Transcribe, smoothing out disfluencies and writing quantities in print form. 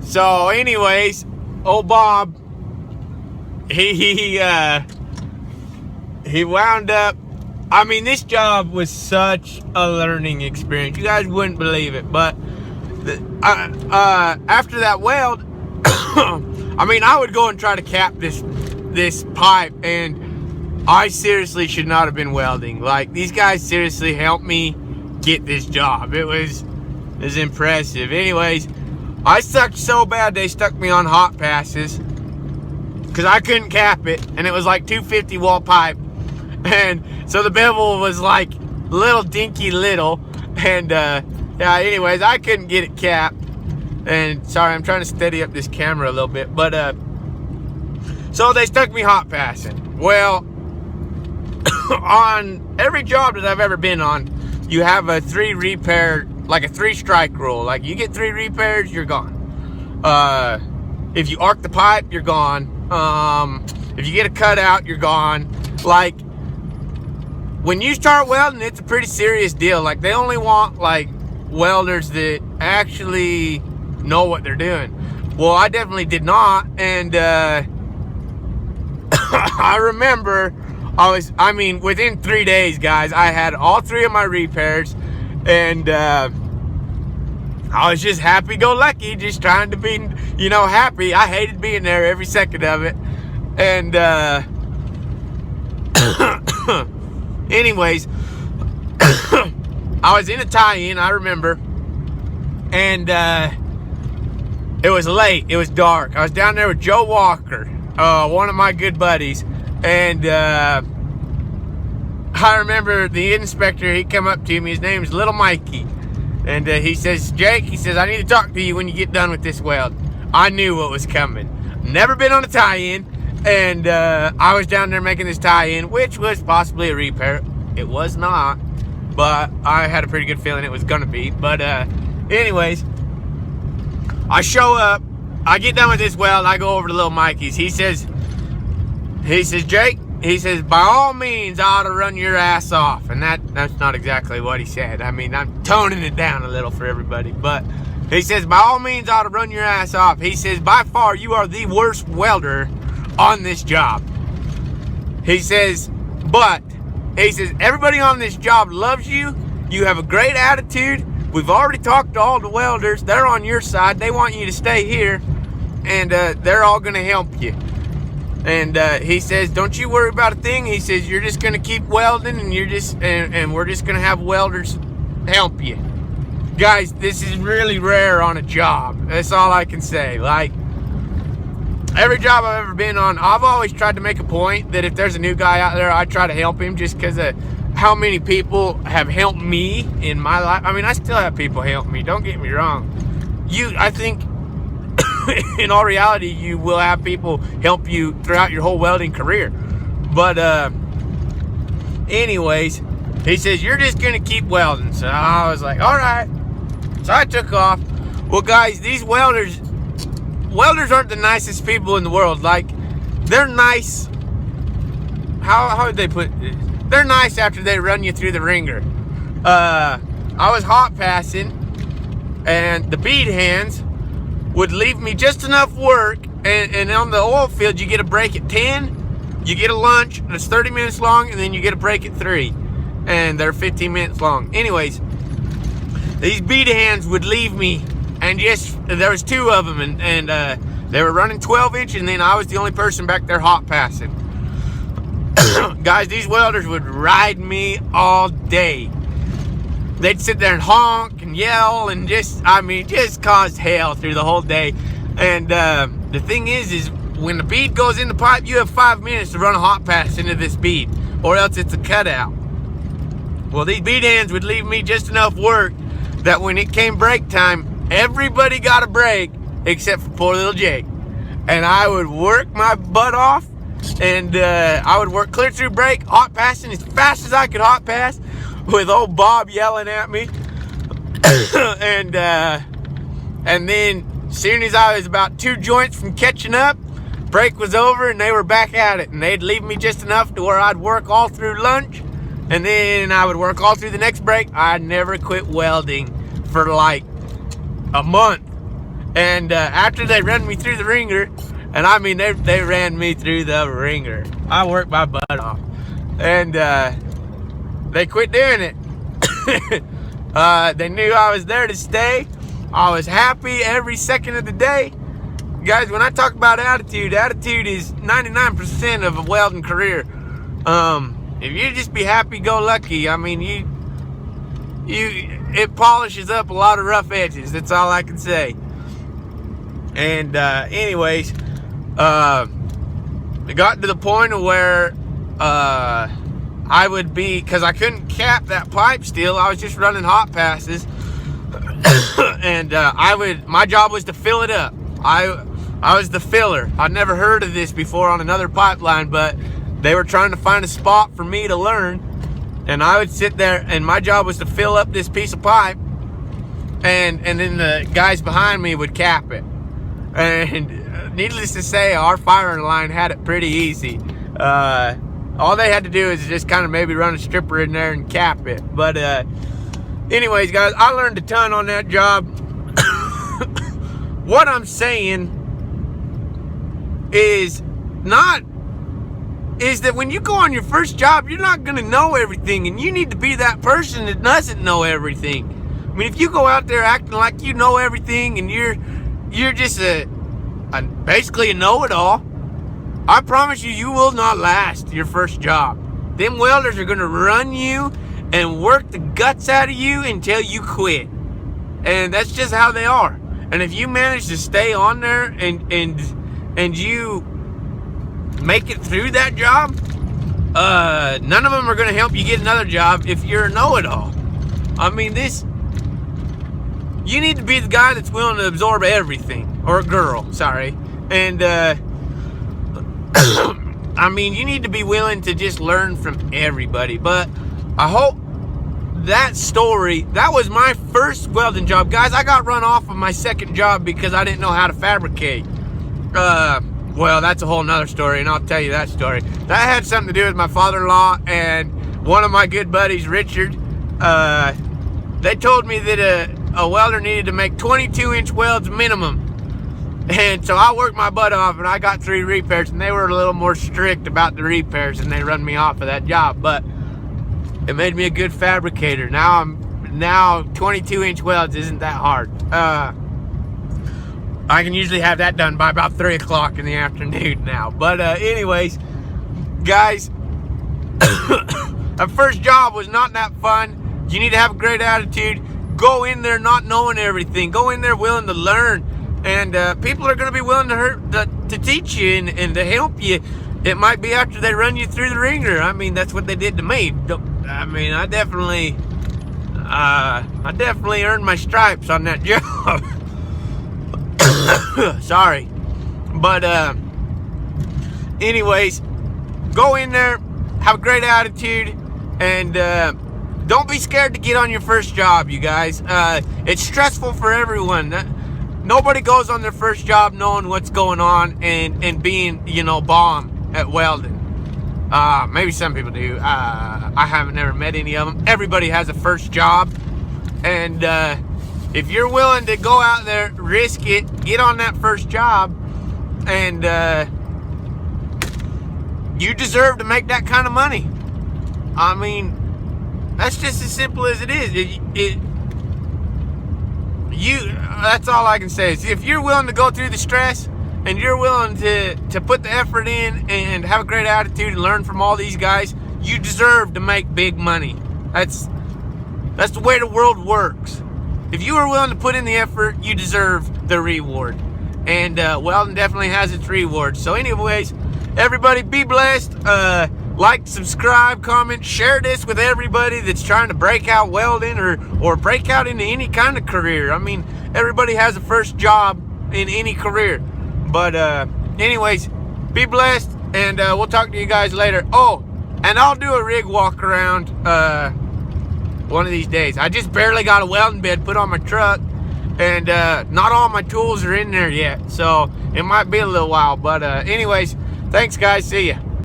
So anyways, old Bob, he wound up, I mean, this job was such a learning experience. You guys wouldn't believe it, but after that weld, I mean, I would go and try to cap this pipe, and I seriously should not have been welding. Like, these guys seriously helped me get this job. It was impressive. Anyways, I sucked so bad they stuck me on hot passes because I couldn't cap it, and it was like 250 wall pipe, and so the bevel was like little dinky little, and yeah, anyways, I couldn't get it capped. And sorry, I'm trying to steady up this camera a little bit, but so they stuck me hot passing. Well, on every job that I've ever been on, you have a 3 repair, like a 3 strike rule. Like, you get 3 repairs, you're gone. If you arc the pipe, you're gone. If you get a cutout, you're gone. Like, when you start welding, it's a pretty serious deal. Like, they only want like welders that actually know what they're doing. Well, I definitely did not, and I remember within 3 days, guys, I had all 3 of my repairs, and I was just happy-go-lucky, just trying to be, happy. I hated being there every second of it, and anyways, I was in a tie-in, I remember, and it was late, it was dark. I was down there with Joe Walker, one of my good buddies, and I remember the inspector, he come up to me, his name's Little Mikey, and he says, Jake, he says, I need to talk to you when you get done with this weld. I knew what was coming. Never been on a tie-in, and I was down there making this tie-in, which was possibly a repair. It was not, but I had a pretty good feeling it was gonna be. But anyways, I show up, I get done with this weld, I go over to Little Mikey's. He says, Jake, he says, by all means, I ought to run your ass off. And that's not exactly what he said. I mean, I'm toning it down a little for everybody. But he says, by all means, I ought to run your ass off. He says, by far, you are the worst welder on this job. He says, but, he says, everybody on this job loves you. You have a great attitude. We've already talked to all the welders. They're on your side. They want you to stay here. And they're all going to help you. And he says, don't you worry about a thing. He says, you're just going to keep welding, and and we're just going to have welders help you. Guys, this is really rare on a job. That's all I can say. Like, every job I've ever been on, I've always tried to make a point that if there's a new guy out there, I try to help him, just because of how many people have helped me in my life. I mean, I still have people help me, don't get me wrong. I think in all reality, you will have people help you throughout your whole welding career. But anyways, he says, you're just gonna keep welding. So I was like, all right. So I took off. Well, guys, these welders aren't the nicest people in the world. Like, they're nice. How would they put it? They're nice after they run you through the ringer. I was hot passing, and the bead hands would leave me just enough work, and on the oil field, you get a break at 10, you get a lunch that's 30 minutes long, and then you get a break at 3, and they're 15 minutes long. Anyways, these bead hands would leave me, and there was 2 of them, and they were running 12-inch, and then I was the only person back there hot passing. Guys, these welders would ride me all day. They'd sit there and honk and yell and just cause hell through the whole day. And the thing is when the bead goes in the pipe, you have 5 minutes to run a hot pass into this bead, or else it's a cutout. Well, these bead hands would leave me just enough work that when it came break time, everybody got a break except for poor little Jake. And I would work my butt off, and I would work clear through break, hot passing as fast as I could hot pass, with old Bob yelling at me. and then as soon as I was about 2 joints from catching up, break was over and they were back at it, and they'd leave me just enough to where I'd work all through lunch, and then I would work all through the next break. I never quit welding for like a month. And after they ran me through the ringer, and I mean they ran me through the ringer. I worked my butt off, and they quit doing it. They knew I was there to stay. I was happy every second of the day. Guys, when I talk about attitude is 99% of a welding career. If you just be happy-go-lucky, I mean, it polishes up a lot of rough edges. That's all I can say. And anyways, it got to the point of where I would be, because I couldn't cap that pipe still. I was just running hot passes, and my job was to fill it up. I was the filler. I'd never heard of this before on another pipeline, but they were trying to find a spot for me to learn, and I would sit there, and my job was to fill up this piece of pipe, and then the guys behind me would cap it. And needless to say, our firing line had it pretty easy. All they had to do is just kind of maybe run a stripper in there and cap it. But anyways, guys, I learned a ton on that job. What I'm saying is that when you go on your first job, you're not going to know everything, and you need to be that person that doesn't know everything. I mean, if you go out there acting like you know everything and you're just basically a know-it-all, I promise you will not last your first job. Them welders are going to run you and work the guts out of you until you quit. And that's just how they are. And if you manage to stay on there and you make it through that job, none of them are going to help you get another job if you're a know-it-all. I mean, you need to be the guy that's willing to absorb everything. Or a girl, sorry. And, I mean, you need to be willing to just learn from everybody. But I hope that story, that was my first welding job. Guys, I got run off of my second job because I didn't know how to fabricate. Well, that's a whole nother story, and I'll tell you that story. That had something to do with my father-in-law and one of my good buddies, Richard. They told me that a welder needed to make 22-inch welds minimum. And so I worked my butt off, and I got 3 repairs, and they were a little more strict about the repairs, and they run me off of that job. But it made me a good fabricator. Now 22-inch welds isn't that hard. I can usually have that done by about 3 o'clock in the afternoon now. But anyways, guys, that first job was not that fun. You need to have a great attitude. Go in there not knowing everything. Go in there willing to learn. And people are going to be willing to teach you and to help you. It might be after they run you through the ringer. I mean, that's what they did to me. I mean, I definitely earned my stripes on that job. Sorry. But anyways, go in there, have a great attitude, and don't be scared to get on your first job, you guys. It's stressful for everyone. Nobody goes on their first job knowing what's going on and being, bomb at welding. Maybe some people do. I haven't never met any of them. Everybody has a first job. And if you're willing to go out there, risk it, get on that first job, and you deserve to make that kind of money. I mean, that's just as simple as it is. That's all I can say. Is if you're willing to go through the stress and you're willing to put the effort in and have a great attitude and learn from all these guys, you deserve to make big money. That's the way the world works. If you are willing to put in the effort, you deserve the reward. And welding definitely has its rewards. So anyways, everybody be blessed. Like, subscribe, comment, share this with everybody that's trying to break out welding or break out into any kind of career. I mean, everybody has a first job in any career. But anyways, be blessed, and we'll talk to you guys later. Oh, and I'll do a rig walk around one of these days. I just barely got a welding bed put on my truck, and not all my tools are in there yet. So it might be a little while. But anyways, thanks guys. See ya.